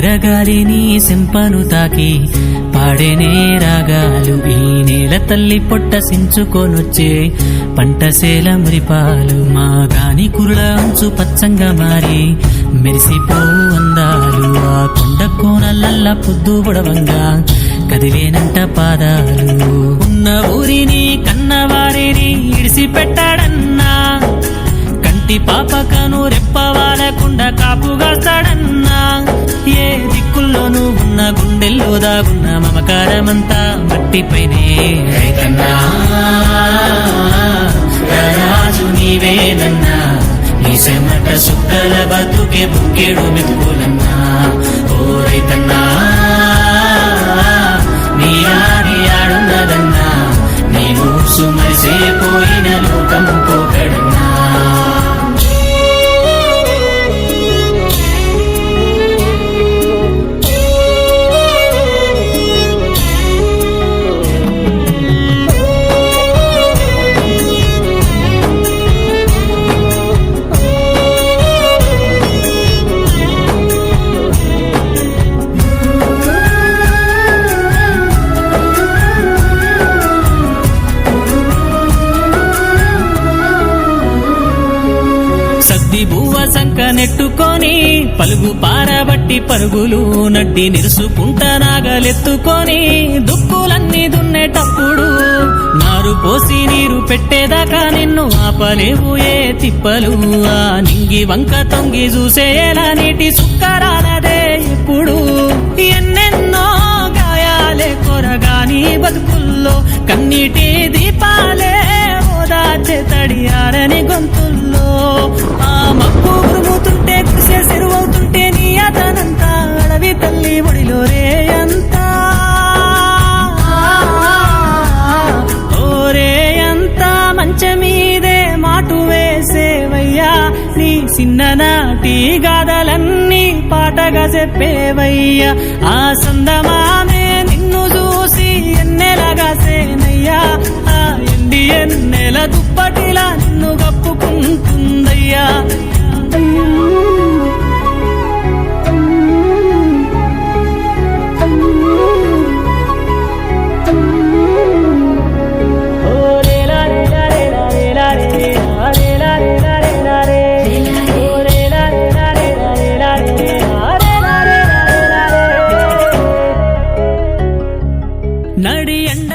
విరగాలిని సింపను తాకి పాడేనే రాగాలు ఈ నేల తల్లి పొట్ట సించుకొనొచ్చే పంటసేల మురిపాలు మా గాని కురుల అంచు పచ్చంగా మారి మెరిసిపో అందాలు ఆ కొండ కోనలల్ల పొద్దు బుడవంగా కదిలేనంట పాదాలు ఉన్న ఊరిని కన్నవారిని ఇడిసి పెట్టాడన్నా కంటి పాపకను రెప్పవాలకుండా కాపుగాస్తాడన్నా ఏ దిక్కుల్లోనూ ఉన్న గుండెల్లో దాగున్న మమకారమంతా మట్టిపైనే రైతన్నా రాజు నీవేనన్నా నీ చెమట సుక్కల బతుకే బుక్కెడు మెతుకులన్నా ఓ రైతన్నా నీ ఆడి ఆడున్నదన్నా నీవు సుమరిసేపోయిన లోకం పోకడన్నా బువ్వ సంక నెట్టుకొని పలుగు పారబట్టి పరుగులు నడ్డి నిరుసుకుంటా నాగలెత్తుకొని దుక్కులన్నీ దున్నేటప్పుడు నారు పోసి నీరు పెట్టేదాకా నిన్ను ఆపలేవు ఏ తిప్పలు ఆ నింగి వంక తొంగి చూసేలా నీటి సుక్కరాలదే ఇప్పుడు ఎన్నెన్నో గాయాలే కొరగాని బతుకుల్లో కన్నీటి దీపాలే ఓదార్చే తడియారని గొంతుల్లో ఆ మబ్బు ఉరుముతుంటే కురిసే సెరువవుతుంటే నీ అతనంతా అడవి తల్లి ఒడిలో రే అంతా ఓరే అంతా మంచమీదే మాటు వేసేవయ్యా నీ చిన్ననాటి గాథలన్నీ పాటగా చెప్పేవయ్యా ఆ సందమామే నిన్ను చూసి ఎన్నెలగాసేనయ్యా ఆ ఎండి ఎన్నెల దుప్పటిలా నిన్ను కప్పుకుంటుందయ్యా నడి ఎండ